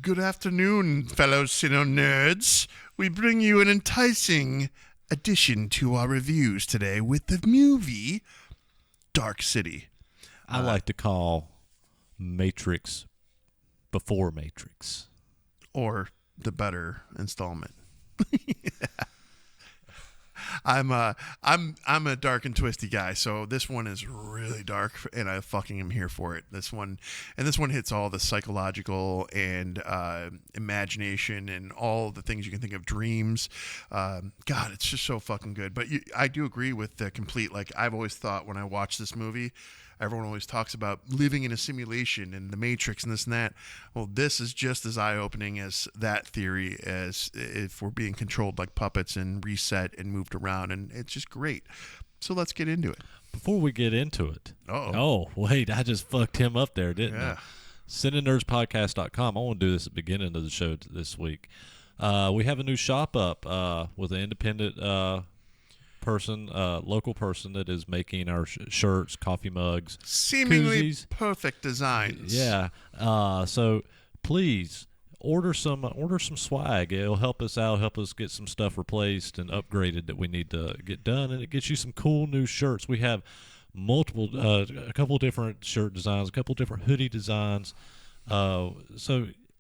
Good afternoon, fellow CineNerds. We bring you an enticing addition to our reviews today with the movie Dark City. I like to call Matrix before Matrix. Or the better installment. I'm a dark and twisty guy, so this one is really dark, and I fucking am here for it. This one hits all the psychological and imagination and all the things you can think of, dreams. God, it's just so fucking good. But I do agree with the complete. Like I've always thought when I watch this movie. Everyone always talks about living in a simulation and the Matrix and this and that. Well, this is just as eye-opening as that theory, as if we're being controlled like puppets and reset and moved around, and it's just great. So let's get into it. Before we get into it. Uh-oh. Oh, wait, I just fucked him up there, didn't Yeah. I? CineNerdsPodcast.com. I want to do this at the beginning of the show this week. We have a new shop up with an independent local person that is making our shirts, coffee mugs, Seemingly koozies. perfect designs. Yeah. So please order some swag. It'll help us out, help us get some stuff replaced and upgraded that we need to get done, and it gets you some cool new shirts. We have multiple, a couple different shirt designs, a couple different hoodie designs. So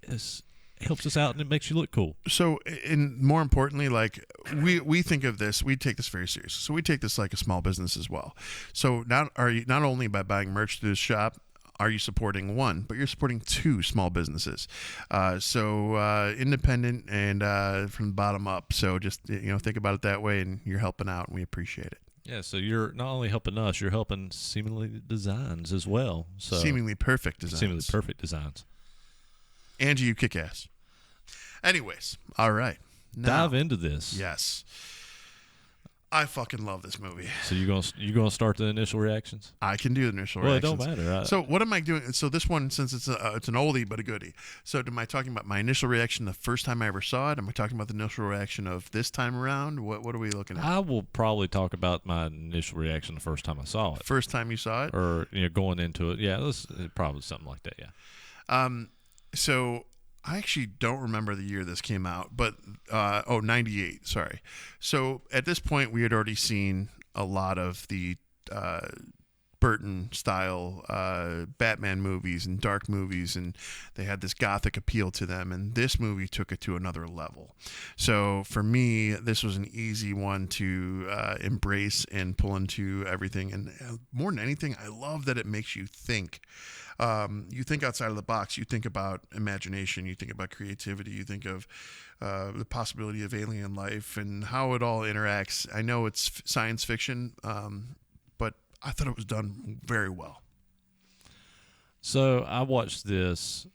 it helps us out and it makes you look cool. So, and more importantly, like we think of this, we take this very seriously. So we take this like a small business as well. So not only by buying merch through this shop are you supporting one, but you're supporting two small businesses. So independent and from the bottom up. So just think about it that way, and you're helping out, and we appreciate it. Yeah, so you're not only helping us, you're helping Seemingly Designs as well. So Seemingly Perfect Designs. Seemingly Perfect Designs. Angie, you kick ass. Anyways, all right. Now, Dive into this. Yes. I fucking love this movie. So you gonna start the initial reactions? I can do the initial well, reactions. Well, it don't matter. So what am I doing? So this one, since it's an oldie but a goodie. So am I talking about my initial reaction the first time I ever saw it? Am I talking about the initial reaction of this time around? What are we looking at? I will probably talk about my initial reaction the first time I saw it. First time you saw it? Or going into it. Yeah, probably something like that, yeah. So I actually don't remember the year this came out, but 98, sorry. So at this point, we had already seen a lot of the Burton-style Batman movies and dark movies, and they had this gothic appeal to them, and this movie took it to another level. So for me, this was an easy one to embrace and pull into everything, and more than anything, I love that it makes you think. You think outside of the box. You think about imagination. You think about creativity. You think of the possibility of alien life and how it all interacts. I know it's science fiction, but I thought it was done very well. So I watched this,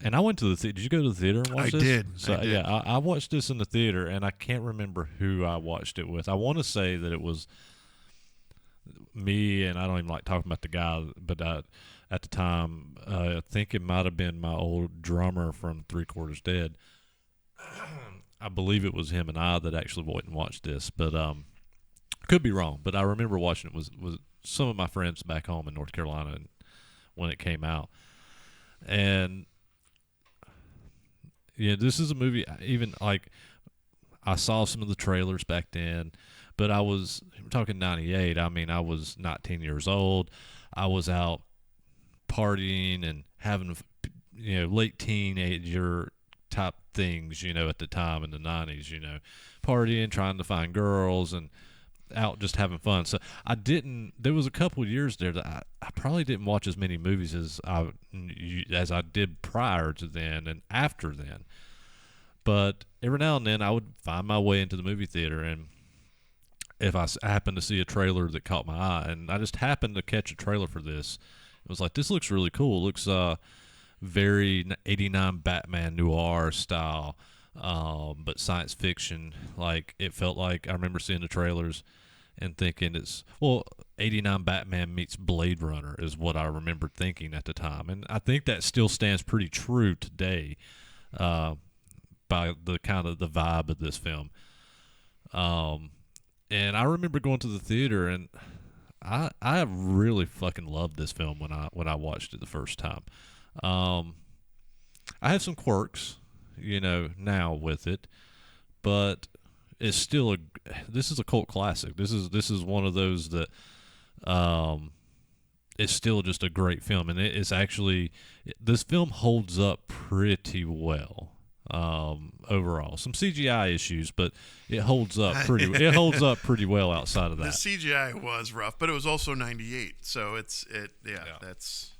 and I went to the theater. Did you go to the theater and watch this? I did. Yeah, I watched this in the theater, and I can't remember who I watched it with. I want to say that it was me, and I don't even like talking about the guy, but at the time, I think it might have been my old drummer from 3/4 Dead. I believe it was him and I that actually went and watched this, but could be wrong. But I remember watching it was some of my friends back home in North Carolina when it came out. And yeah, this is a movie. Even like I saw some of the trailers back then, but we're talking 98. I mean, I was 19 years old. I was out partying and having late teenager type things at the time in the 90s, partying, trying to find girls and out just having fun. So there was a couple of years there that I probably didn't watch as many movies as I did prior to then and after then, but every now and then I would find my way into the movie theater, and if I happened to see a trailer that caught my eye, and I just happened to catch a trailer for this, it was like, this looks really cool. It looks very 89 Batman noir style, but science fiction. Like, it felt like, I remember seeing the trailers and thinking 89 Batman meets Blade Runner is what I remember thinking at the time. And I think that still stands pretty true today by the kind of the vibe of this film. And I remember going to the theater, and I really fucking loved this film when I watched it the first time. I have some quirks, now with it, but it's still this is a cult classic. This is one of those that it's still just a great film, and it's actually this film holds up pretty well overall. Some CGI issues, but it holds up pretty well outside of The that. CGI was rough, but it was also 98, so yeah. That's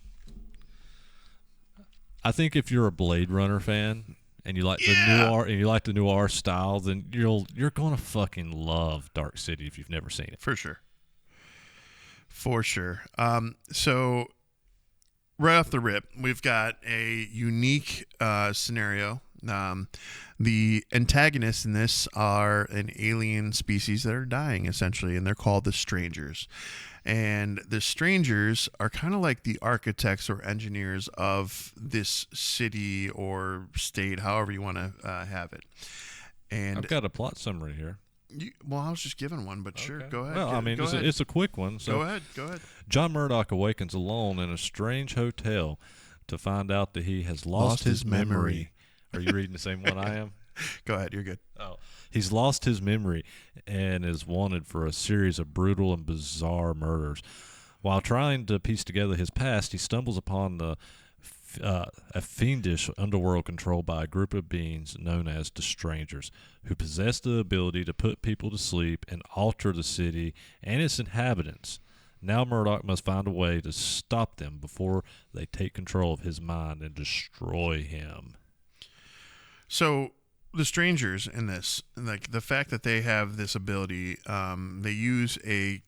I think if you're a Blade Runner fan and you like the noir style, then you're gonna fucking love Dark City if you've never seen it. for sure. For sure. So right off the rip, we've got a unique scenario. The antagonists in this are an alien species that are dying, essentially, and they're called the Strangers. And the Strangers are kind of like the architects or engineers of this city or state, however you want to have it. And I've got a plot summary here. well, I was just given one, but sure, Okay. go ahead. Well, I mean, it's a quick one. So Go ahead. John Murdoch awakens alone in a strange hotel to find out that he has lost his memory. Are you reading the same one I am? Go ahead, you're good. Oh, he's lost his memory and is wanted for a series of brutal and bizarre murders. While trying to piece together his past, he stumbles upon a fiendish underworld controlled by a group of beings known as the Strangers, who possess the ability to put people to sleep and alter the city and its inhabitants. Now Murdoch must find a way to stop them before they take control of his mind and destroy him. So the Strangers in this, like the fact that they have this ability, they use a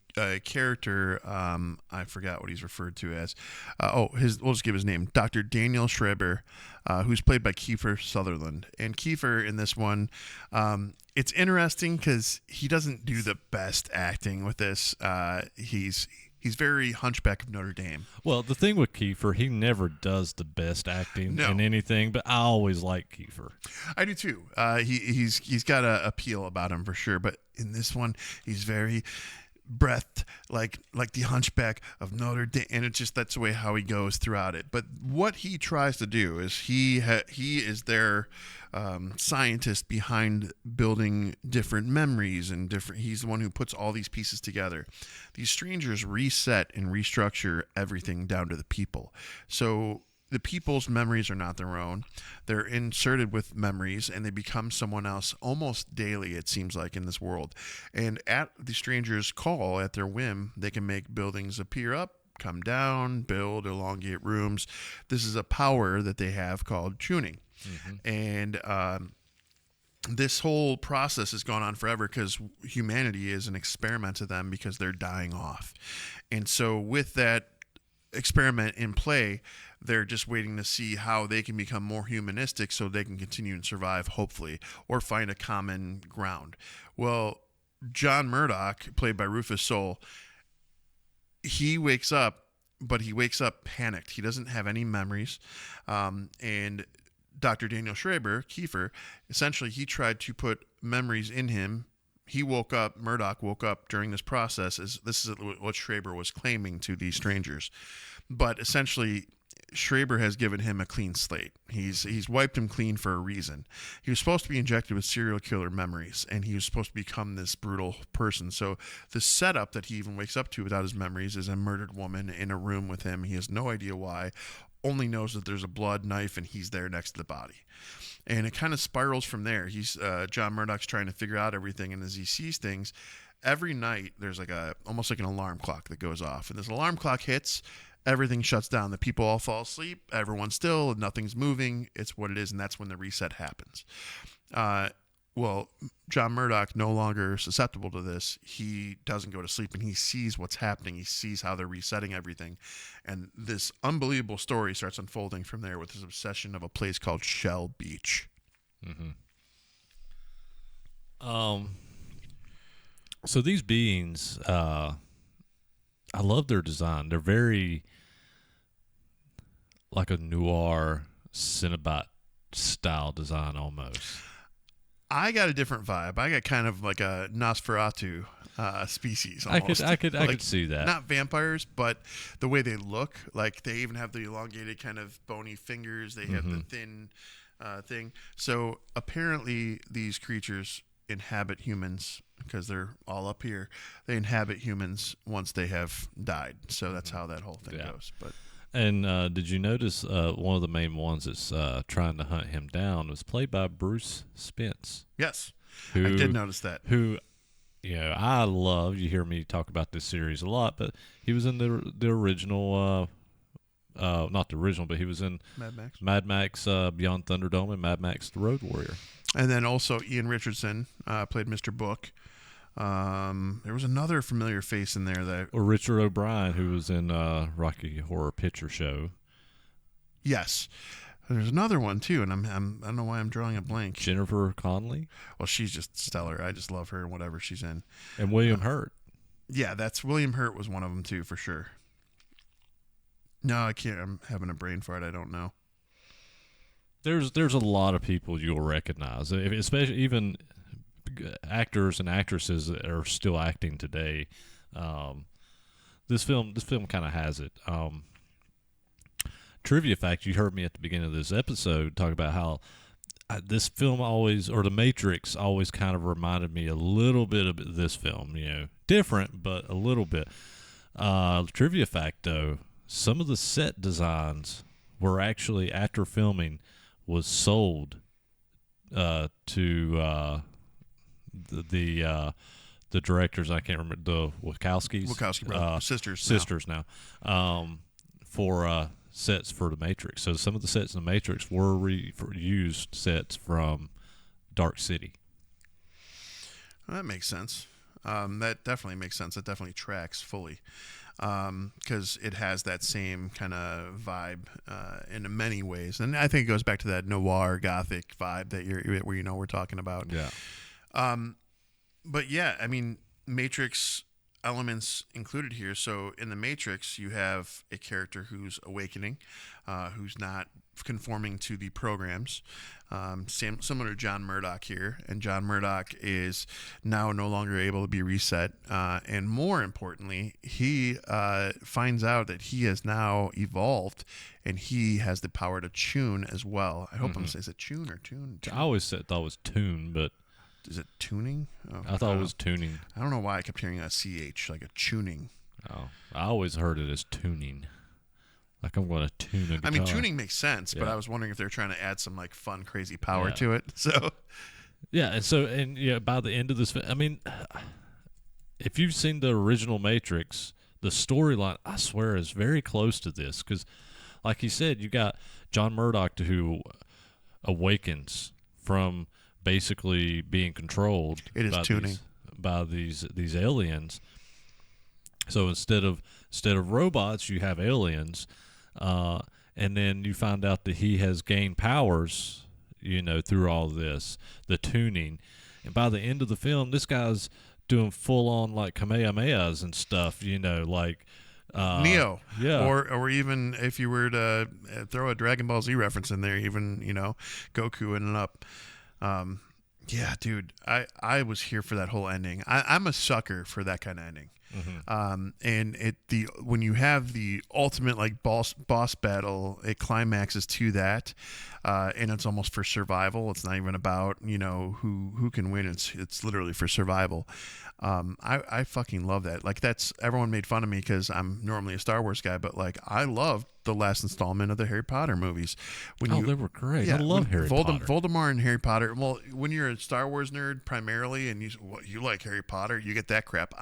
character. I forgot what he's referred to as. We'll just give his name, Dr. Daniel Schreiber, who's played by Kiefer Sutherland. And Kiefer in this one, it's interesting because he doesn't do the best acting with this. He's very Hunchback of Notre Dame. Well, the thing with Kiefer, he never does the best acting in anything, but I always like Kiefer. I do too. He's got an appeal about him for sure, but in this one, he's very breathed like the Hunchback of Notre Dame, and it's just that's the way how he goes throughout it. But what he tries to do is he is their scientist behind building different memories and different. He's the one who puts all these pieces together. These Strangers reset and restructure everything down to the people. So the people's memories are not their own. They're inserted with memories, and they become someone else almost daily, it seems like, in this world. And at the Strangers' call, at their whim, they can make buildings appear up, come down, build, elongate rooms. This is a power that they have called tuning. Mm-hmm. And this whole process has gone on forever because humanity is an experiment to them because they're dying off. And so with that experiment in play, they're just waiting to see how they can become more humanistic so they can continue and survive, hopefully, or find a common ground. Well, John Murdoch, played by Rufus Soule, he wakes up, but he wakes up panicked. He doesn't have any memories. And Dr. Daniel Schreiber, Kiefer, essentially he tried to put memories in him. He woke up, Murdoch woke up during this process, as this is what Schreiber was claiming to these Strangers. But essentially, Schreiber has given him a clean slate. He's wiped him clean for a reason. He was supposed to be injected with serial killer memories, and he was supposed to become this brutal person. So the setup that he even wakes up to without his memories is a murdered woman in a room with him. He has no idea why, only knows that there's a blood knife, and he's there next to the body. And it kind of spirals from there. John Murdoch's trying to figure out everything, and as he sees things, every night there's almost like an alarm clock that goes off. And this alarm clock hits, everything shuts down. The people all fall asleep, everyone's still, and nothing's moving. It's what it is, and that's when the reset happens. Well, John Murdoch, no longer susceptible to this, he doesn't go to sleep, and he sees what's happening. He sees how they're resetting everything. And this unbelievable story starts unfolding from there with his obsession of a place called Shell Beach. Mm-hmm. So these beings, I love their design. They're very like a noir Cinnabot style design almost. I got a different vibe. I got kind of like a Nosferatu species almost. I could see that. Not vampires, but the way they look. Like they even have the elongated kind of bony fingers. They have the thin thing. So apparently these creatures inhabit humans because they're all up here. They inhabit humans once they have died. So that's how that whole thing goes. But And did you notice one of the main ones that's trying to hunt him down was played by Bruce Spence? yes, I did notice that. Who, I love. You hear me talk about this series a lot, but he was in the original, not the original, but he was in Mad Max Beyond Thunderdome and Mad Max The Road Warrior. And then also Ian Richardson played Mr. Book. There was another familiar face in there or Richard O'Brien, who was in Rocky Horror Picture Show. Yes, there's another one too, and I don't know why I'm drawing a blank. Jennifer Connelly. Well, she's just stellar. I just love her and whatever she's in. And William Hurt. Yeah, that's William Hurt was one of them too for sure. No, I can't. I'm having a brain fart. I don't know. There's a lot of people you'll recognize, especially even actors and actresses that are still acting today. This film kind of has it. Trivia fact: you heard me at the beginning of this episode talk about how this film always, or The Matrix, always kind of reminded me a little bit of this film. Different, but a little bit. Trivia fact though: some of the set designs were actually, after filming, was sold to the directors. I can't remember, the Wachowski brothers, sisters now, for sets for The Matrix. So some of the sets in The Matrix were used sets from Dark City. Well, that makes sense. That definitely makes sense. That definitely tracks fully. Because it has that same kind of vibe in many ways, and I think it goes back to that noir gothic vibe that we're talking about. Yeah. But yeah, I mean, Matrix elements included here. So in the Matrix, you have a character who's awakening, who's not conforming to the programs, similar to John Murdoch here. And John Murdoch is now no longer able to be reset. And more importantly, he finds out that he has now evolved and he has the power to tune as well. I hope I'm saying, is it tune or tune? I always thought it was tune, but is it tuning? Oh, I thought it was tuning. I don't know why I kept hearing a CH, like a tuning. Oh, I always heard it as tuning. Like I'm going to tune a guitar. I mean, tuning makes sense, but I was wondering if they're trying to add some like fun, crazy power to it. So, by the end of this, I mean, if you've seen the original Matrix, the storyline, I swear, is very close to this. Because, like you said, you got John Murdoch who awakens from basically being controlled by these aliens. So instead of robots, you have aliens, and then you find out that he has gained powers, through all this, the tuning. And by the end of the film, this guy's doing full on like Kamehamehas and stuff, like Neo. Yeah. Or even if you were to throw a Dragon Ball Z reference in there, even Goku and up. Yeah, dude, I was here for that whole ending. I'm a sucker for that kind of ending. Mm-hmm. And when you have the ultimate like boss battle, it climaxes to that, and it's almost for survival. It's not even about who can win. It's literally for survival. I fucking love that. Like everyone made fun of me because I'm normally a Star Wars guy, but like I loved the last installment of the Harry Potter movies. They were great. I love Harry Potter. Voldemort and Harry Potter. Well, when you're a Star Wars nerd primarily, and you like Harry Potter, you get that crap.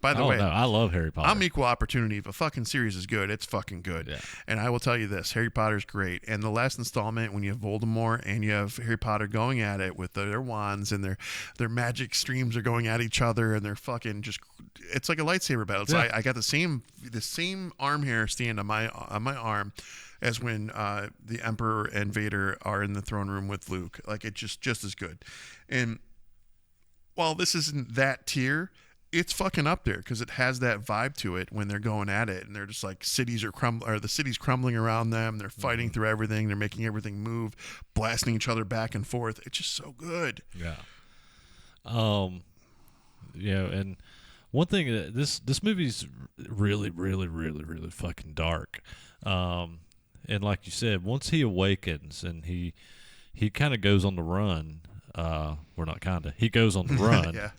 By the way, I love Harry Potter. I'm equal opportunity. If a fucking series is good, it's fucking good. Yeah. And I will tell you this: Harry Potter's great. And the last installment, when you have Voldemort and you have Harry Potter going at it with their wands and their magic streams are going at each other, and they're fucking it's like a lightsaber battle. It's I got the same arm hair stand on my arm as when the Emperor and Vader are in the throne room with Luke. Like it's just as good. And while this isn't that tier, it's fucking up there because it has that vibe to it when they're going at it, and they're just like the city's crumbling around them. They're fighting through everything. They're making everything move, blasting each other back and forth. It's just so good. Yeah. Um, and one thing that this movie's really, really, really, really fucking dark. And like you said, once he awakens and he kind of goes on the run. We're not kinda. He goes on the run.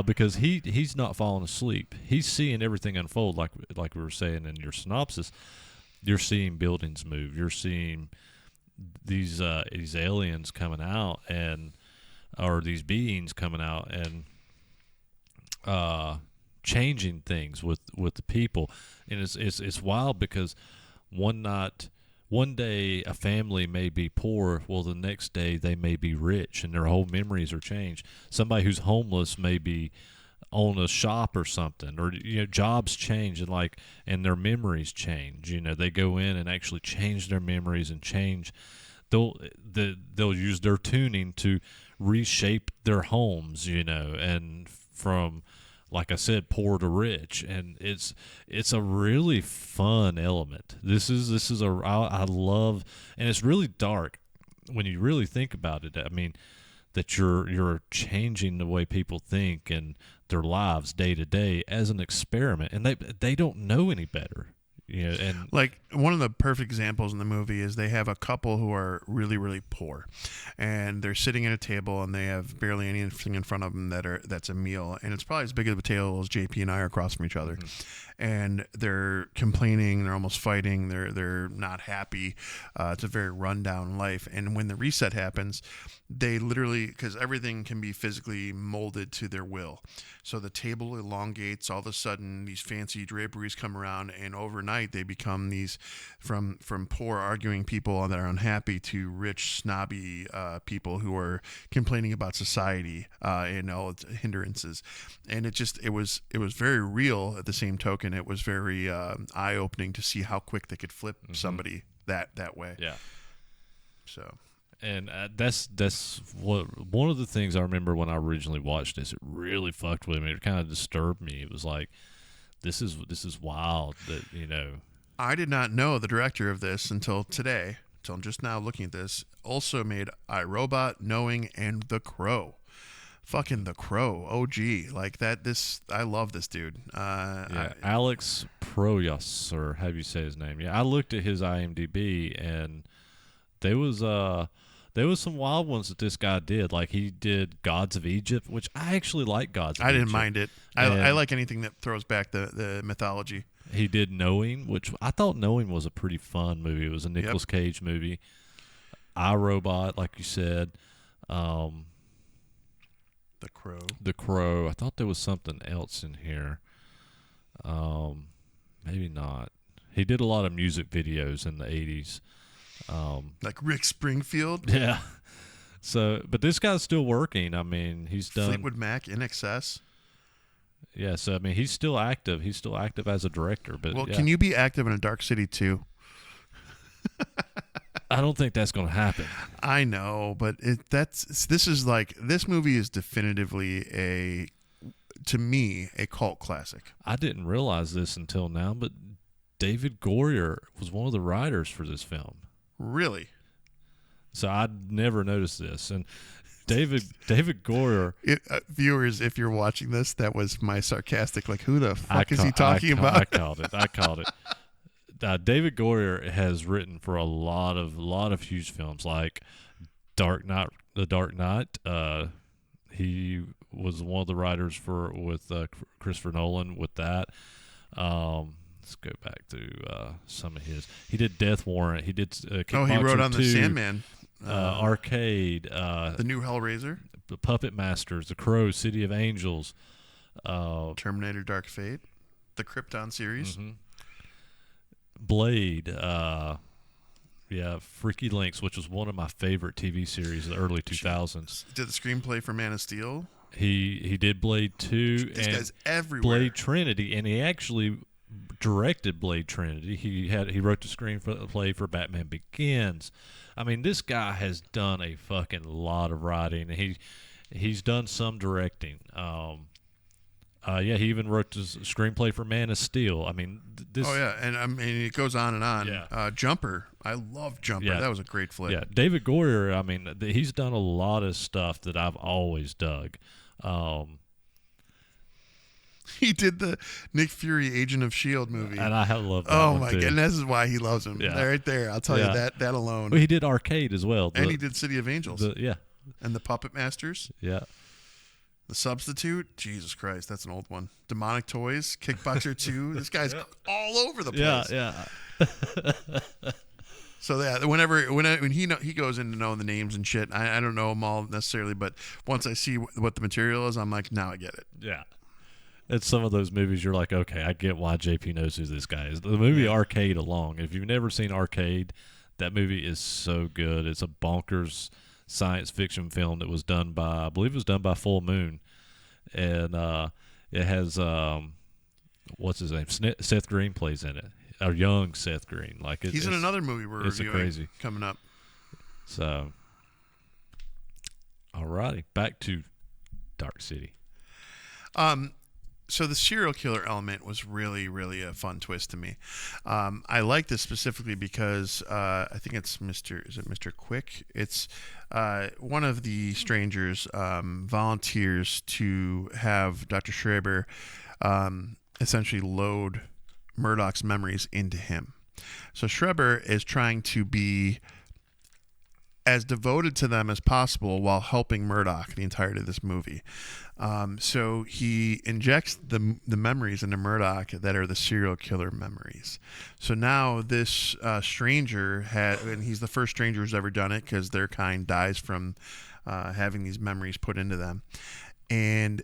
Because he's not falling asleep. He's seeing everything unfold, like we were saying in your synopsis. You're seeing buildings move. You're seeing these aliens coming out or these beings coming out and changing things with the people. And it's wild because one day a family may be poor, well the next day they may be rich and their whole memories are changed. Somebody who's homeless may be own a shop or something, or jobs change and their memories change. They go in and actually change their memories and change. They'll use their tuning to reshape their homes, and from, like I said, poor to rich, and it's a really fun element. I love, and it's really dark when you really think about it. I mean, that you're changing the way people think and their lives day to day as an experiment, and they don't know any better. And like one of the perfect examples in the movie is they have a couple who are really, really poor, and they're sitting at a table and they have barely anything in front of them that's a meal, and it's probably as big of a table as JP and I are across from each other. And they're complaining, they're almost fighting, they're not happy. It's a very rundown life. And when the reset happens, they literally, because everything can be physically molded to their will, so the table elongates. All of a sudden these fancy draperies come around, and overnight they become these from poor arguing people that are unhappy to rich snobby people who are complaining about society and all its hindrances. And it was very real. At the same token, it was very eye-opening to see how quick they could flip somebody that way. Yeah. So, and that's what one of the things I remember when I originally watched this. It really fucked with me. It kind of disturbed me. It was like, this is wild. That I did not know the director of this until today. Until just now looking at this. Also made iRobot, Knowing, and The Crow. Fucking The Crow, OG, like that. I love this dude. Alex Proyas, or how do you say his name? Yeah, I looked at his IMDb, and there was some wild ones that this guy did. Like he did Gods of Egypt, which I actually like. Gods of Egypt. I didn't mind it. I like anything that throws back the mythology. He did Knowing, which I thought Knowing was a pretty fun movie. It was a Nicolas Cage movie. iRobot, like you said. The Crow. I thought there was something else in here. Maybe not. He did a lot of music videos in the 80s. Like Rick Springfield? Yeah. So, but this guy's still working. I mean, he's done Fleetwood Mac, In Excess. Yeah, so I mean, he's still active. He's still active as a director. But well, can you be active in a dark city too? I don't think that's going to happen. I know, but this movie is definitively to me a cult classic. I didn't realize this until now, but David Goyer was one of the writers for this film. Really? So I'd never noticed this. And David Goyer. Viewers, if you're watching this, that was my sarcastic, like, who the fuck is he talking about? I called it. David Goyer has written for a lot of huge films, like The Dark Knight. He was one of the writers with Christopher Nolan with that. Let's go back to some of his. He did Death Warrant. He did Kickboxer he wrote on 2, The Sandman. Arcade. The New Hellraiser. The Puppet Masters. The Crow. City of Angels. Terminator Dark Fate. The Krypton series. Mm-hmm. Blade. Freaky Links, which was one of my favorite TV series of the early 2000s. Did the screenplay for Man of Steel. He did Blade 2. This guy's everywhere. Blade Trinity, and he actually directed Blade Trinity. He wrote the screenplay for Batman Begins. I mean, this guy has done a fucking lot of writing. He's done some directing. Yeah, he even wrote this screenplay for Man of Steel. I mean, this. Oh yeah, and I mean it goes on and on. Yeah. Jumper, I love Jumper. Yeah. That was a great flick. Yeah, David Goyer. I mean, he's done a lot of stuff that I've always dug. He did the Nick Fury Agent of S.H.I.E.L.D. movie. And I love that Oh one my too. god, and this is why he loves him. Yeah. Right there, I'll tell you that alone. Well, he did Arcade as well. And he did City of Angels. Yeah. And the Puppet Masters. Yeah. The Substitute. Jesus Christ, that's an old one. Demonic Toys. Kickboxer 2. This guy's all over the place. Yeah. So yeah, when he goes into knowing the names and shit, I don't know them all necessarily, but once I see what the material is, I'm like, now I get it. Yeah. It's some of those movies you're like, okay, I get why JP knows who this guy is. The movie Arcade alone, if you've never seen Arcade, that movie is so good. It's a bonkers science fiction film that was done by, I believe it was done by Full Moon. And it has, what's his name? Seth Green plays in it. A young Seth Green. He's in another movie we're reviewing crazy. Coming up. So, alrighty, back to Dark City. So the serial killer element was really, really a fun twist to me. I like this specifically because I think it's Mr. Quick? It's one of the strangers volunteers to have Dr. Schreiber essentially load Murdoch's memories into him. So Schreiber is trying to be as devoted to them as possible while helping Murdoch the entirety of this movie. So he injects the memories into Murdoch that are the serial killer memories. So now this stranger and he's the first stranger who's ever done it because their kind dies from having these memories put into them. And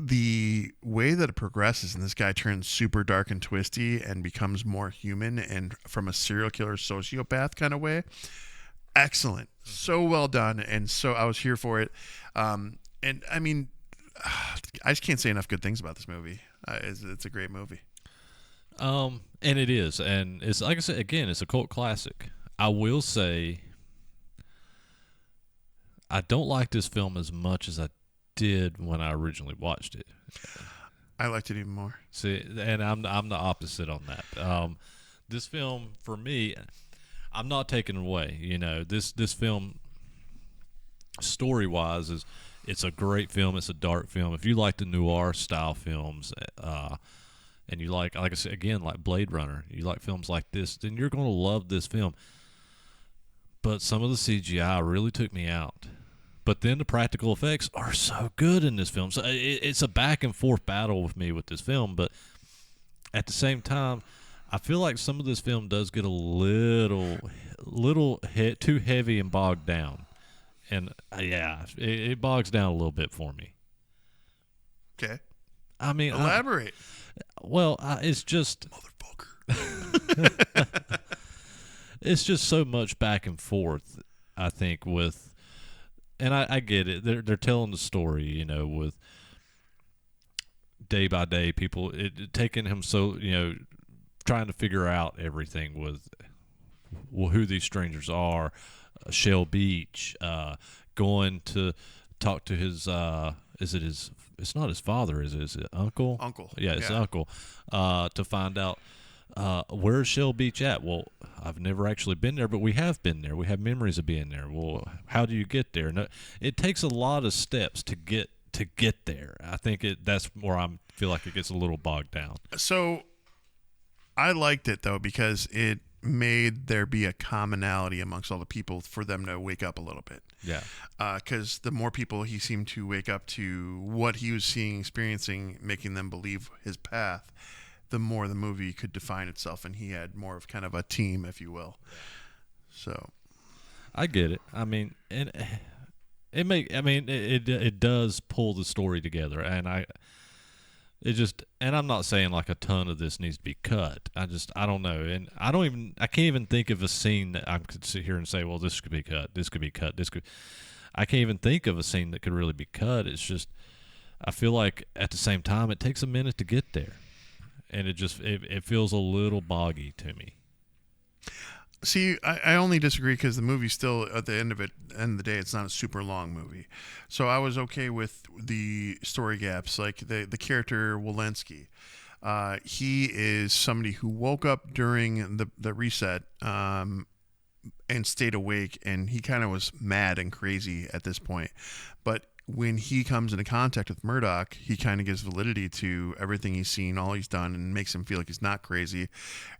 the way that it progresses and this guy turns super dark and twisty and becomes more human and from a serial killer sociopath kind of way, excellent, so well done, and so I was here for it. And I mean, I just can't say enough good things about this movie. It's a great movie. And it is, and it's like I said again, it's a cult classic. I will say, I don't like this film as much as I did when I originally watched it. I liked it even more. See, and I'm the opposite on that. This film for me, I'm not taking away. You know, this film, story wise, it's a great film. It's a dark film. If you like the noir style films, and you like I said again, like Blade Runner, you like films like this, then you're going to love this film. But some of the CGI really took me out. But then the practical effects are so good in this film. So it's a back and forth battle with me with this film. But at the same time, I feel like some of this film does get a little too heavy and bogged down. And yeah, it bogs down a little bit for me. Okay. I mean, elaborate. It's just motherfucker. It's just so much back and forth. I think and I get it. They're telling the story, you know, with day by day people it taking him trying to figure out everything with who these strangers are. Shell Beach, going to talk to his it's not his father, is it uncle? Uncle. Yeah, it's uncle. To find out where's Shell Beach at? Well, I've never actually been there, but we have been there. We have memories of being there. Well, how do you get there? No, it takes a lot of steps to get there. I think that's where I feel like it gets a little bogged down. So I liked it though because it made there be a commonality amongst all the people for them to wake up a little bit. Yeah. Because the more people he seemed to wake up to what he was seeing, experiencing, making them believe his path, the more the movie could define itself, and he had more of kind of a team, if you will. So, I get it. I mean, and it does pull the story together, and I'm not saying like a ton of this needs to be cut. I don't know, and I can't even think of a scene that I could sit here and say, well, this could be cut, this could be cut, I can't even think of a scene that could really be cut. It's just, I feel like at the same time, it takes a minute to get there. And it feels a little boggy to me. See, I only disagree because the movie still, at the end of it, end of the day, it's not a super long movie. So I was okay with the story gaps, like the character Walensky. He is somebody who woke up during the reset, and stayed awake, and he kind of was mad and crazy at this point. But when he comes into contact with Murdoch, he kind of gives validity to everything he's seen, all he's done, and makes him feel like he's not crazy.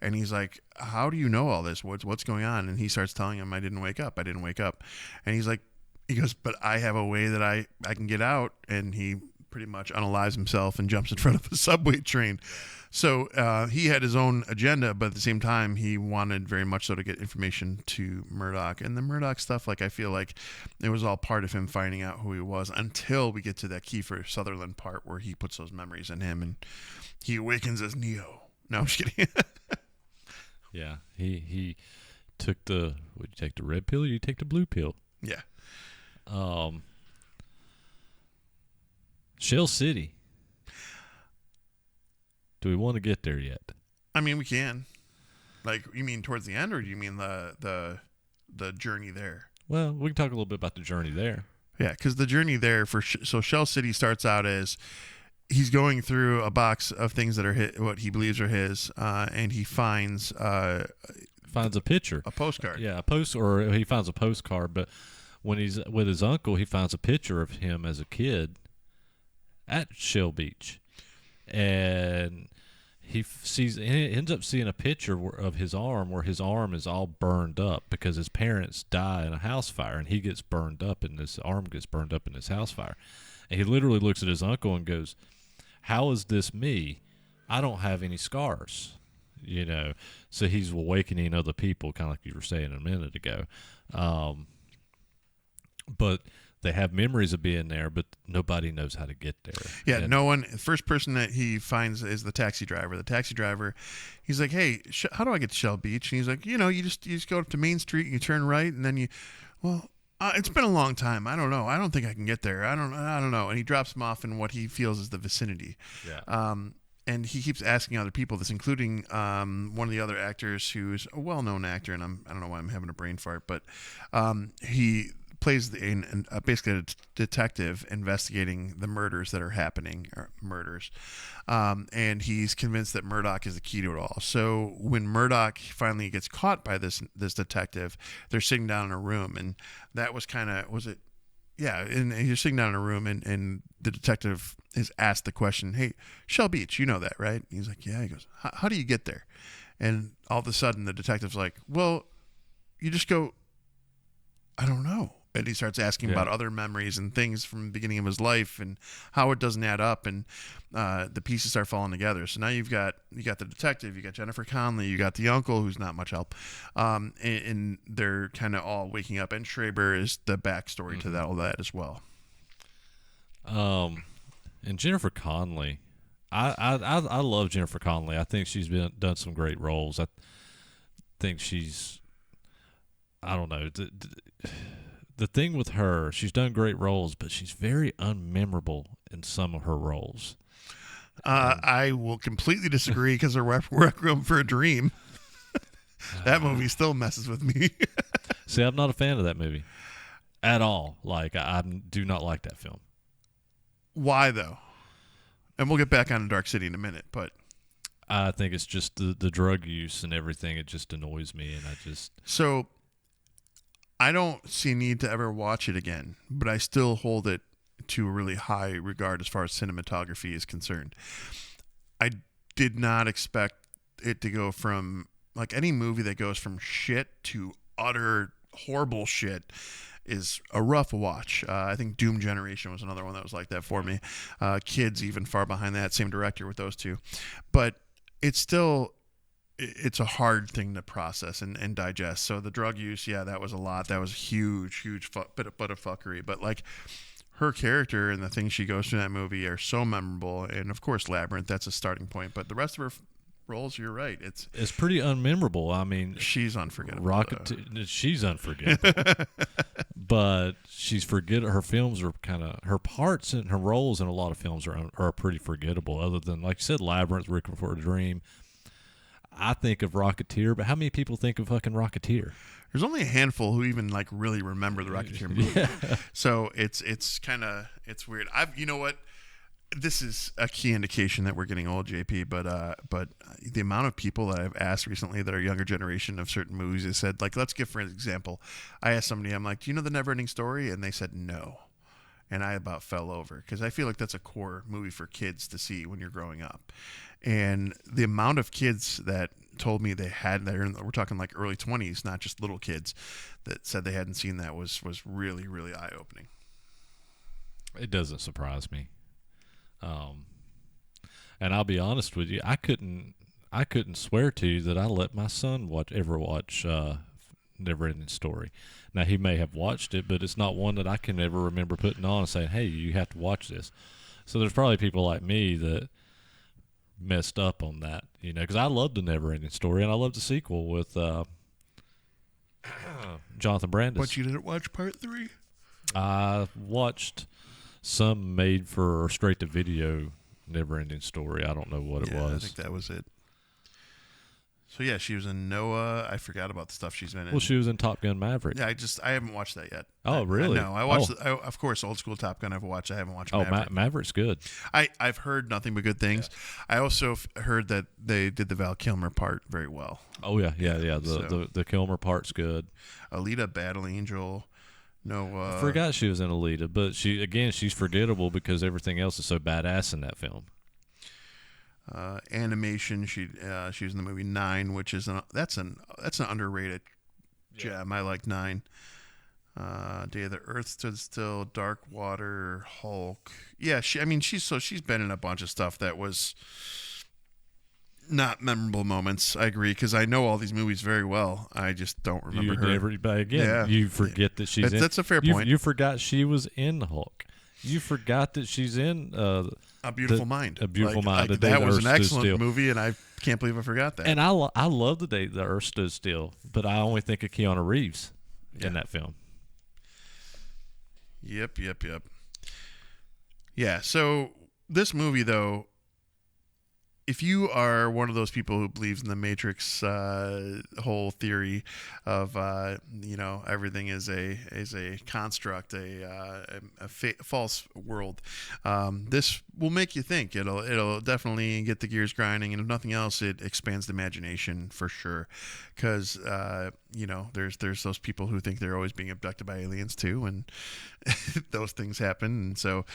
And he's like, "How do you know all this? What's going on?" And he starts telling him, "I didn't wake up. I didn't wake up." And he's like, he goes, "But I have a way that I can get out." And he pretty much unalives himself and jumps in front of a subway train. So he had his own agenda, but at the same time, he wanted very much so to get information to Murdoch. And the Murdoch stuff, like, I feel like it was all part of him finding out who he was until we get to that Kiefer Sutherland part where he puts those memories in him and he awakens as Neo. No, I'm just kidding. Yeah, he took the. Would you take the red pill or you take the blue pill? Yeah. Shell City. Do we want to get there yet? I mean, we can. Like, you mean towards the end, or do you mean the journey there? Well, we can talk a little bit about the journey there. Yeah, because the journey there so Shell City starts out as he's going through a box of things that are what he believes are his, and he finds a picture, a postcard. Yeah, or he finds a postcard. But when he's with his uncle, he finds a picture of him as a kid at Shell Beach. And he ends up seeing a picture of his arm where his arm is all burned up because his parents die in a house fire, and he gets burned up, and his arm gets burned up in this house fire. And he literally looks at his uncle and goes, "How is this me? I don't have any scars." You know, so he's awakening other people, kind of like you were saying a minute ago. But they have memories of being there, but nobody knows how to get there. Yeah, no one. First person that he finds is the taxi driver. The taxi driver, he's like, "Hey, how do I get to Shell Beach?" And he's like, you just go up to Main Street and you turn right, and then it's been a long time. I don't know. I don't think I can get there. I don't know. And he drops him off in what he feels is the vicinity. Yeah. And he keeps asking other people this, including one of the other actors who's a well-known actor, and I don't know why I'm having a brain fart, but he plays basically a detective investigating the murders that are happening, and he's convinced that Murdoch is the key to it all. So when Murdoch finally gets caught by this detective, they're sitting down in a room, and that was and you're sitting down in a room, and the detective is asked the question, "Hey, Shell Beach, you know that, right?" And he's like, "Yeah." He goes, "How do you get there?" And all of a sudden the detective's like, "Well, you just go, I don't know." And he starts asking about other memories and things from the beginning of his life and how it doesn't add up, and the pieces start falling together. So now you got the detective, you got Jennifer Connelly, you got the uncle who's not much help, and they're kind of all waking up. And Schreiber is the backstory to all that as well. And Jennifer Connelly, I love Jennifer Connelly. I think she's done some great roles. I think she's, I don't know. The thing with her, she's done great roles, but she's very unmemorable in some of her roles. I will completely disagree because of Requiem for a Dream. That movie still messes with me. See, I'm not a fan of that movie at all. Like, I do not like that film. Why, though? And we'll get back on Dark City in a minute, but I think it's just the drug use and everything. It just annoys me, and So I don't see a need to ever watch it again, but I still hold it to a really high regard as far as cinematography is concerned. I did not expect it to go from, like, any movie that goes from shit to utter horrible shit is a rough watch. I think Doom Generation was another one that was like that for me. Kids even far behind that, same director with those two. But it's a hard thing to process and digest. So the drug use, yeah, that was a lot. That was a huge bit of fuckery. But, like, her character and the things she goes through in that movie are so memorable. And of course, Labyrinth, that's a starting point. But the rest of her roles, you're right. It's pretty unmemorable. I mean, she's unforgettable. She's unforgettable. But her films are her parts and her roles in a lot of films are pretty forgettable. Other than, like you said, Labyrinth, Requiem for a Dream. I think of Rocketeer, but how many people think of fucking Rocketeer? There's only a handful who even like really remember the Rocketeer movie. Yeah. So it's weird. You know what? This is a key indication that we're getting old, JP. But the amount of people that I've asked recently that are younger generation of certain movies has said, like, let's give for example. I asked somebody, I'm like, do you know the Never-Ending Story? And they said no. And I about fell over because I feel like that's a core movie for kids to see when you're growing up. And the amount of kids that told me they had, we're talking like early 20s, not just little kids, that said they hadn't seen that was really, really eye-opening. It doesn't surprise me. And I'll be honest with you, I couldn't swear to you that I let my son ever watch Never-Ending Story. Now, he may have watched it, but it's not one that I can ever remember putting on and saying, hey, you have to watch this. So there's probably people like me that messed up on that, because I loved the Never-Ending Story, and I loved the sequel with Jonathan Brandis. But you didn't watch part 3? I watched some made for straight-to-video Never-Ending Story. I don't know what it was. I think that was it. So yeah, she was in Noah. I forgot about the stuff she's been in. Well, she was in Top Gun Maverick. Yeah, I haven't watched that yet. Oh, really? No, I watched. Of course, old school Top Gun. I've watched. I haven't watched. Maverick. Maverick's good. I've heard nothing but good things. Yeah. I also heard that they did the Val Kilmer part very well. Oh yeah. The Kilmer part's good. Alita, Battle Angel. No, I forgot she was in Alita, but she's forgettable because everything else is so badass in that film. Animation. She was in the movie 9, which is that's an underrated gem. I like 9. Day of the Earth Stood Still, Dark Water, Hulk. Yeah, she's been in a bunch of stuff that was not memorable moments. I agree, because I know all these movies very well. I just don't remember her. You forget that she's in. That's a fair point. You forgot she was in Hulk. You forgot that she's in A Beautiful Mind. A Beautiful Mind. That was an excellent movie, and I can't believe I forgot that. And I love The Day the Earth Stood Still, but I only think of Keanu Reeves in that film. Yep. Yeah, so this movie, though, if you are one of those people who believes in the Matrix whole theory of everything is a construct, a false world, this will make you think. It'll definitely get the gears grinding, and if nothing else, it expands the imagination for sure. Because there's those people who think they're always being abducted by aliens too, and those things happen. And so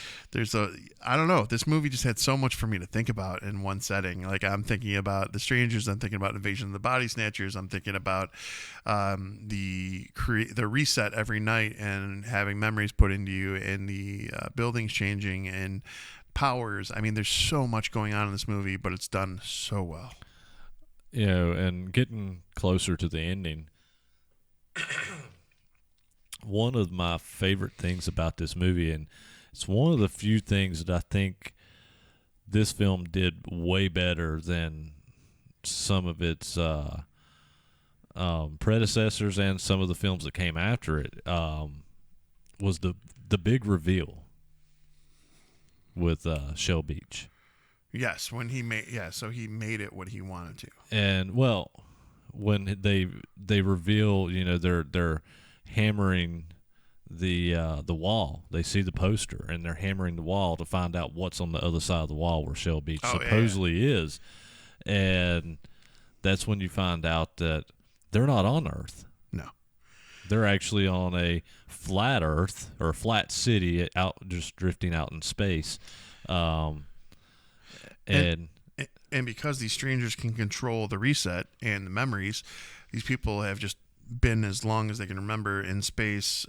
I don't know. This movie just had so much for me to think about in one setting. Like, I'm thinking about The Strangers. I'm thinking about Invasion of the Body Snatchers. I'm thinking about the reset every night and having memories put into you, and the buildings changing and powers. I mean, there's so much going on in this movie, but it's done so well. And getting closer to the ending, one of my favorite things about this movie, and it's one of the few things that I think this film did way better than some of its predecessors and some of the films that came after it, was the big reveal with Shell Beach. Yes, when he made he made it what he wanted to. And when they reveal, they're hammering the wall. They see the poster and they're hammering the wall to find out what's on the other side of the wall where Shell Beach supposedly is. And that's when you find out that they're not on Earth. No. They're actually on a flat Earth, or a flat city just drifting out in space. And because these strangers can control the reset and the memories, these people have just been as long as they can remember in space,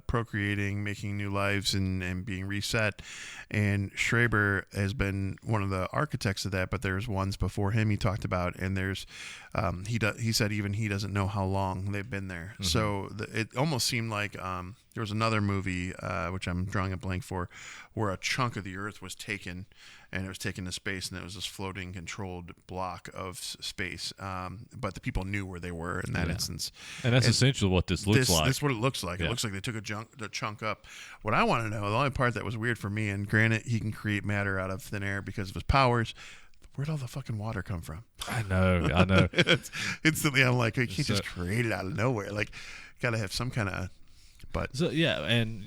procreating, making new lives, and being reset. And Schreiber has been one of the architects of that, but there's ones before him he talked about, and there's he said even he doesn't know how long they've been there. Mm-hmm. So it almost seemed like there was another movie, which I'm drawing a blank for, where a chunk of the Earth was taken, and it was taken to space, and it was this floating controlled block of space. But the people knew where they were in that instance. And that's essentially what this looks like. That's what it looks like. Yeah. It looks like they took the chunk up. What I want to know, the only part that was weird for me, and granted, he can create matter out of thin air because of his powers. where'd all the fucking water come from? I know. Instantly, I'm like, you can't So- just create it out of nowhere. Like, got to have some kind of. But So yeah, and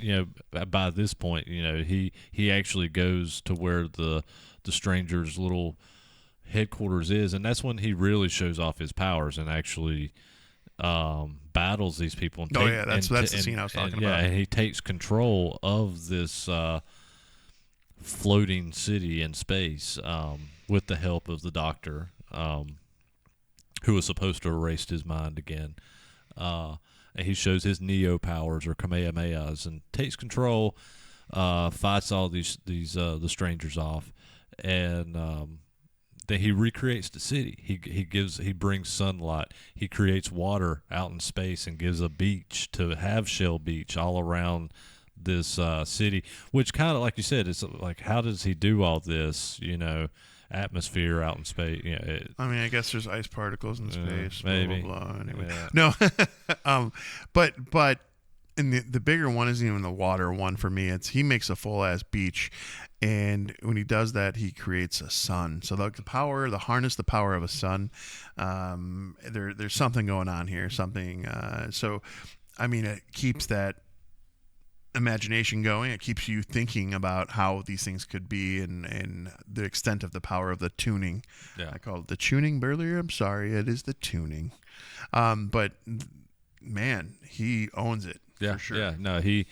by this point, he actually goes to where the stranger's little headquarters is, and that's when he really shows off his powers and actually battles these people. And that's the scene I was talking about. Yeah, and he takes control of this floating city in space with the help of the doctor, who was supposed to erase his mind again. And he shows his Neo powers or Kamehamehas and takes control, fights all the strangers off, and then he recreates the city. He brings sunlight. He creates water out in space and gives a beach to have Shell Beach all around this city. Which kind of, like you said, it's like, how does he do all this? Atmosphere out in space. I mean, I guess there's ice particles in space. Maybe. Blah, blah, blah. Anyway, Yeah. no. But and the bigger one isn't even the water one for me. It's he makes a full ass beach, and when he does that, he creates a sun. So the harness the power of a sun. There's something going on here. Something. So, I mean, it keeps that imagination going. It keeps you thinking about how these things could be and the extent of the power of the tuning. Yeah. I called it the tuning earlier. I'm sorry, it is the tuning. But man, he owns it. Yeah, for sure. Yeah, no, he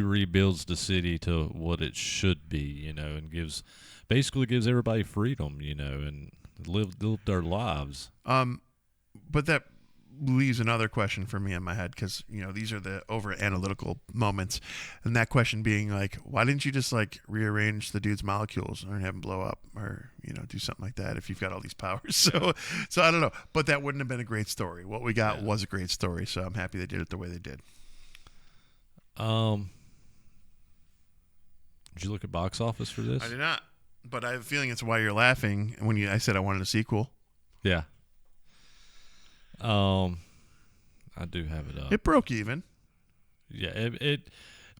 rebuilds the city to what it should be, and basically gives everybody freedom, and live their lives. But that leaves another question for me in my head, because these are the over analytical moments, and that question being like, why didn't you just like rearrange the dude's molecules or have him blow up, or do something like that if you've got all these powers? So I don't know, but that wouldn't have been a great story. What we got was a great story, so I'm happy they did it the way they did. Did you look at box office for this? I did not, but I have a feeling it's why you're laughing when I said I wanted a sequel. Yeah. I do have it up. It broke even. Yeah,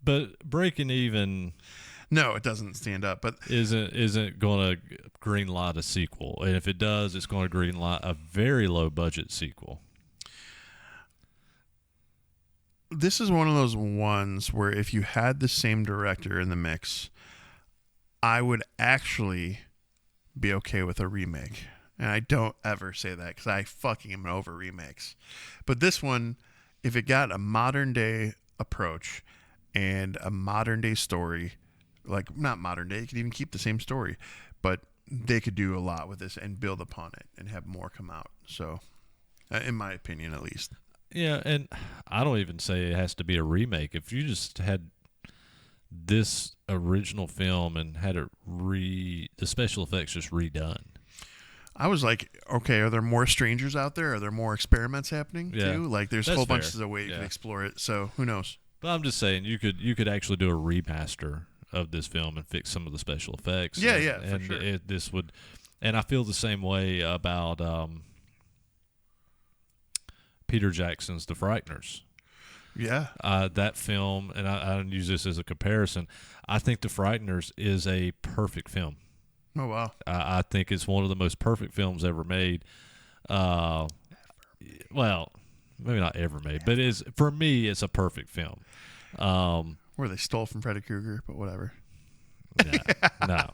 but breaking even. No, it doesn't stand up. But isn't going to greenlight a sequel, and if it does, it's going to greenlight a very low budget sequel. This is one of those ones where if you had the same director in the mix, I would actually be okay with a remake. And I don't ever say that because I fucking am over remakes. But this one, if it got a modern day approach and a modern day story, like not modern day, you could even keep the same story, but they could do a lot with this and build upon it and have more come out. So, in my opinion, at least. Yeah, and I don't even say it has to be a remake. If you just had this original film and had it the special effects just redone. I was like, okay, are there more strangers out there? Are there more experiments happening too? Like, there's That's whole fair. bunches of ways you can explore it. So who knows? But I'm just saying, you could actually do a remaster of this film and fix some of the special effects. Yeah, and for sure. This would, and I feel the same way about Peter Jackson's The Frighteners. Yeah. That film, and I don't use this as a comparison. I think The Frighteners is a perfect film. Oh, wow. I think it's one of the most perfect films ever made. Well, maybe not ever made, but for me, it's a perfect film. Where they stole from Freddy Krueger, but whatever. No.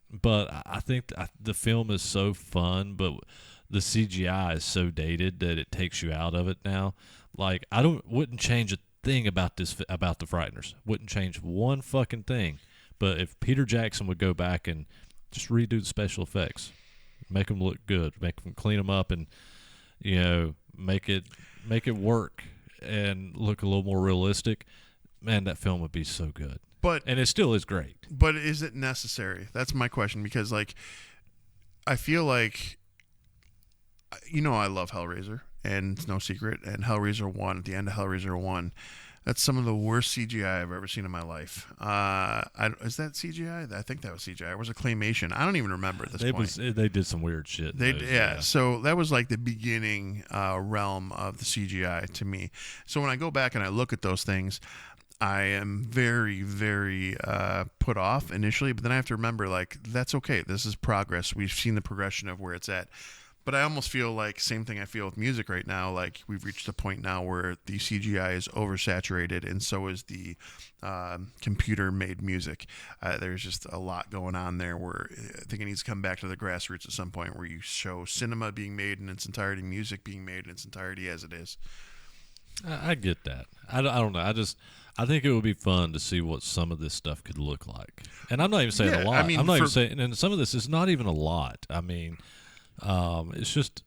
But I think the film is so fun, but the CGI is so dated that it takes you out of it now. Like, wouldn't change a thing about The Frighteners. Wouldn't change one fucking thing. But if Peter Jackson would go back and just redo the special effects, make them look good, make them clean them up, and make it work and look a little more realistic, man, that film would be so good. And it still is great. But is it necessary? That's my question, because like I feel like I love Hellraiser, and it's no secret. And Hellraiser 1, at the end of Hellraiser 1, that's some of the worst CGI I've ever seen in my life. Is that CGI? I think that was CGI. Or was it claymation? I don't even remember at this point. They did some weird shit. So that was like the beginning realm of the CGI to me. So when I go back and I look at those things, I am very, very put off initially, but then I have to remember, like, that's okay. This is progress. We've seen the progression of where it's at. But I almost feel like same thing I feel with music right now. Like we've reached a point now where the CGI is oversaturated, and so is the computer-made music. There's just a lot going on there. Where I think it needs to come back to the grassroots at some point, where you show cinema being made in its entirety, music being made in its entirety as it is. I get that. I don't know. I think it would be fun to see what some of this stuff could look like. And I'm not even saying a lot. I mean, I'm not even saying, and some of this is not even a lot. I mean, it's just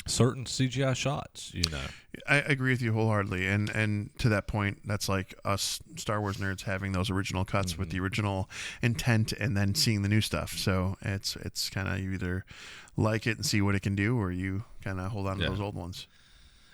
certain CGI shots, you know. I agree with you wholeheartedly, and to that point, that's like us Star Wars nerds having those original cuts with the original intent, and then seeing the new stuff. So it's kind of you either like it and see what it can do, or you kind of hold on to those old ones.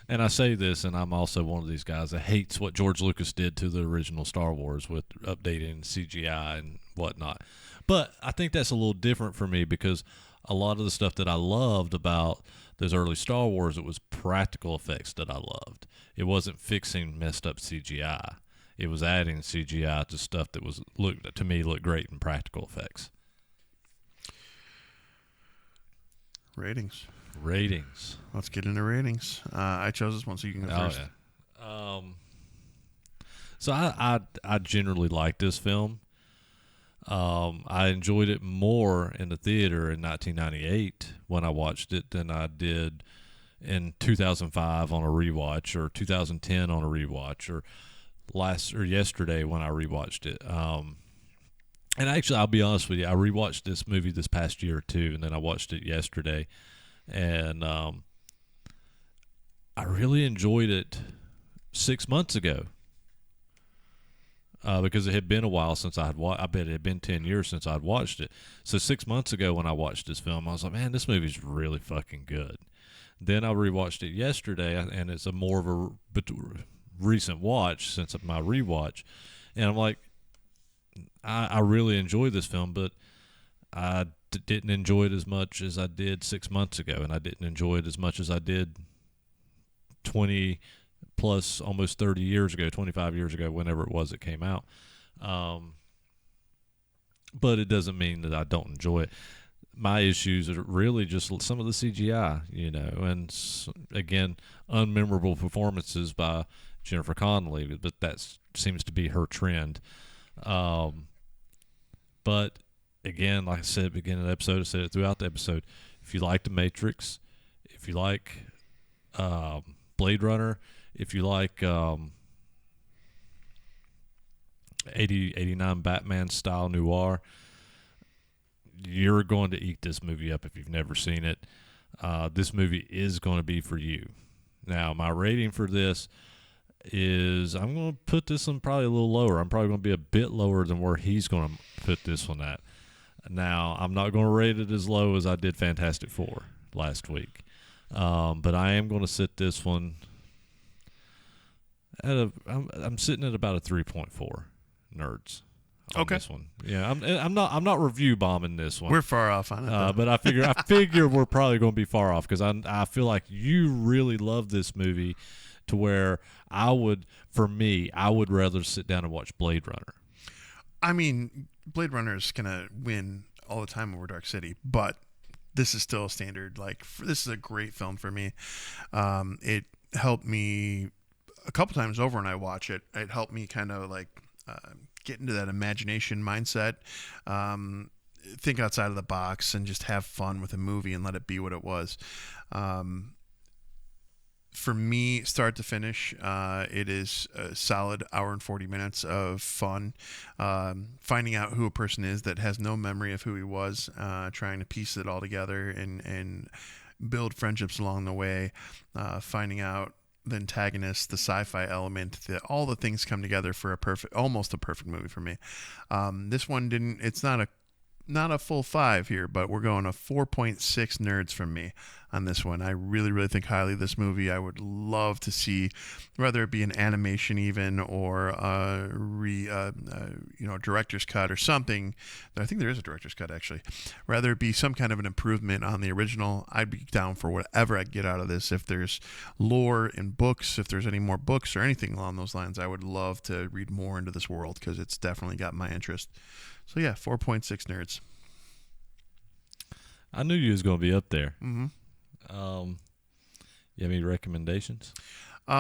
And I say this, and I'm also one of these guys that hates what George Lucas did to the original Star Wars with updating CGI and whatnot. But I think that's a little different for me because a lot of the stuff that I loved about those early Star Wars, it was practical effects that I loved. It wasn't fixing messed up CGI. It was adding CGI to stuff that looked great in practical effects. Ratings. Let's get into ratings. I chose this one, so you can go first. Yeah. So I generally like this film. I enjoyed it more in the theater in 1998 when I watched it than I did in 2005 on a rewatch, or 2010 on a rewatch, or yesterday when I rewatched it. And actually, I'll be honest with you, I rewatched this movie this past year too, and then I watched it yesterday, and I really enjoyed it 6 months ago. Because it had been a while since I bet it had been 10 years since I'd watched it. So 6 months ago when I watched this film, I was like, man, this movie's really fucking good. Then I rewatched it yesterday, and it's a more of a recent watch since my rewatch. And I'm like, I really enjoy this film, but I didn't enjoy it as much as I did 6 months ago, and I didn't enjoy it as much as I did 20 plus almost 30 years ago, 25 years ago, whenever it was it came out. But it doesn't mean that I don't enjoy it. My issues are really just some of the CGI, you know, and again, unmemorable performances by Jennifer Connelly, but that seems to be her trend. But again, like I said at the beginning of the episode, I said it throughout the episode, if you like The Matrix, if you like Blade Runner, if you like 89 Batman style noir, you're going to eat this movie up if you've never seen it. This movie is going to be for you. Now, my rating for this is, I'm going to put this one probably a little lower. I'm probably going to be a bit lower than where he's going to put this one at. Now, I'm not going to rate it as low as I did Fantastic Four last week. But I am going to sit this one I'm sitting at about a 3.4 nerds on this one. Yeah, I'm not review bombing this one. We're far off on it, but I figure we're probably going to be far off because I feel like you really love this movie to where I would rather sit down and watch Blade Runner. I mean, Blade Runner is gonna win all the time over Dark City, but this is still a standard. Like, this is a great film for me. It helped me a couple times over when I watch it. It helped me kind of like get into that imagination mindset, think outside of the box, and just have fun with a movie and let it be what it was. For me, start to finish, it is a solid hour and 40 minutes of fun, finding out who a person is that has no memory of who he was, trying to piece it all together and build friendships along the way, finding out the antagonist, the sci-fi element, all the things come together for almost a perfect movie for me. This one didn't. It's not a full 5 here, but we're going a 4.6 nerds from me. on this one. I really, really think highly of this movie. I would love to see, whether it be an animation even or director's cut or something. I think there is a director's cut actually. Rather it be some kind of an improvement on the original. I'd be down for whatever I get out of this. If there's lore in books, if there's any more books or anything along those lines, I would love to read more into this world because it's definitely got my interest. So yeah, 4.6 nerds. I knew you was going to be up there. Mm-hmm. You have any recommendations? You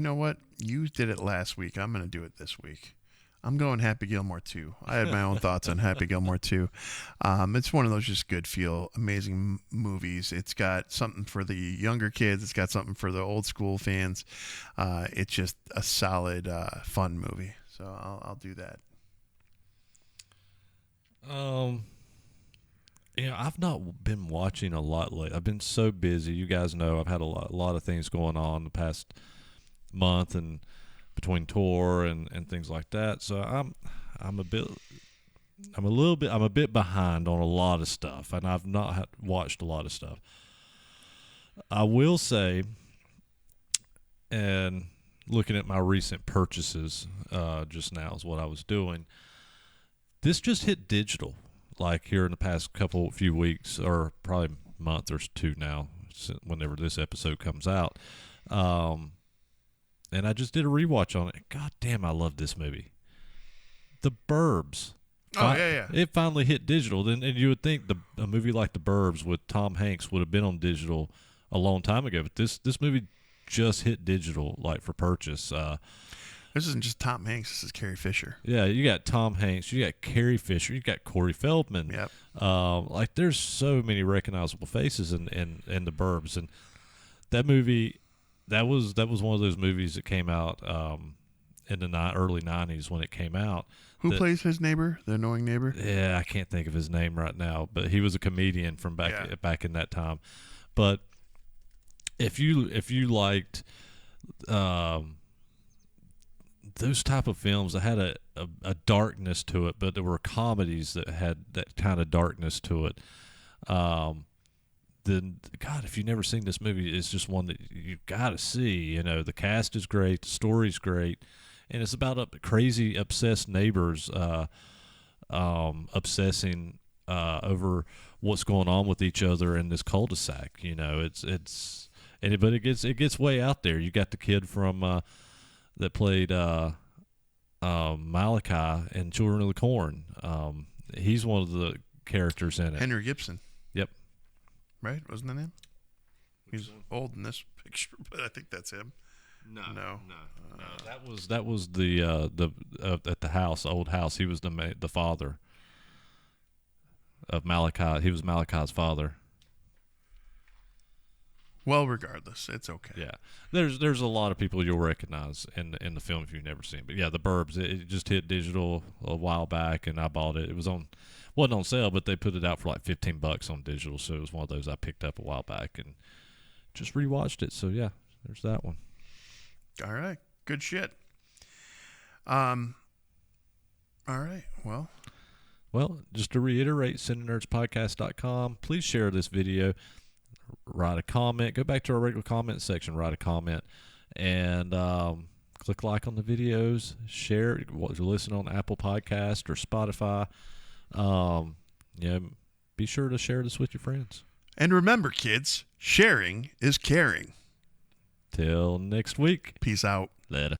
know what? You did it last week. I'm going to do it this week. I'm going Happy Gilmore 2. I had my own thoughts on Happy Gilmore 2. It's one of those just good feel, amazing movies. It's got something for the younger kids. It's got something for the old school fans. It's just a solid, fun movie. So I'll do that. I've not been watching a lot lately. I've been so busy. You guys know I've had a lot of things going on the past month and between tour and things like that. So I'm a bit behind on a lot of stuff, and I've not watched a lot of stuff. I will say, and looking at my recent purchases just now is what I was doing. This just hit digital, like here in the past few weeks, or probably a month or two now, whenever this episode comes out. And I just did a rewatch on it. God damn, I love this movie. The Burbs. Oh, yeah. It finally hit digital. And you would think a movie like The Burbs with Tom Hanks would have been on digital a long time ago. But this movie just hit digital, like, for purchase. This isn't just Tom Hanks. This is Carrie Fisher. Yeah, you got Tom Hanks. You got Carrie Fisher. You got Corey Feldman. Yep. There's so many recognizable faces in The Burbs. And that movie... That was one of those movies that came out in the early 90s when it came out. Who plays his neighbor, the annoying neighbor? Yeah, I can't think of his name right now, but he was a comedian from back in that time. But if you liked those type of films that had a darkness to it, but there were comedies that had that kind of darkness to it, then God, if you've never seen this movie, it's just one that you've got to see. The cast is great, the story's great, and it's about crazy, obsessed neighbors obsessing over what's going on with each other in this cul-de-sac. But it gets way out there. You got the kid from that played Malachi in Children of the Corn. He's one of the characters in it. Henry Gibson. Yep. Right? Wasn't that him? He's old in this picture, but I think that's him. No. That was the at the house, old house. He was the father of Malachi. He was Malachi's father. Well, regardless, it's okay. Yeah, there's a lot of people you'll recognize in the film if you've never seen it. But yeah, The Burbs. It just hit digital a while back, and I bought it. It wasn't on sale, but they put it out for like $15 on digital. So it was one of those I picked up a while back and just rewatched it. So yeah, there's that one. All right, good shit. All right, well, just to reiterate, CineNerdsPodcast.com. Please share this video. Write a comment. Go back to our regular comment section. Write a comment, and click like on the videos. Share what you're listening on Apple Podcast or Spotify. Be sure to share this with your friends. And remember, kids, sharing is caring. Till next week. Peace out. Later.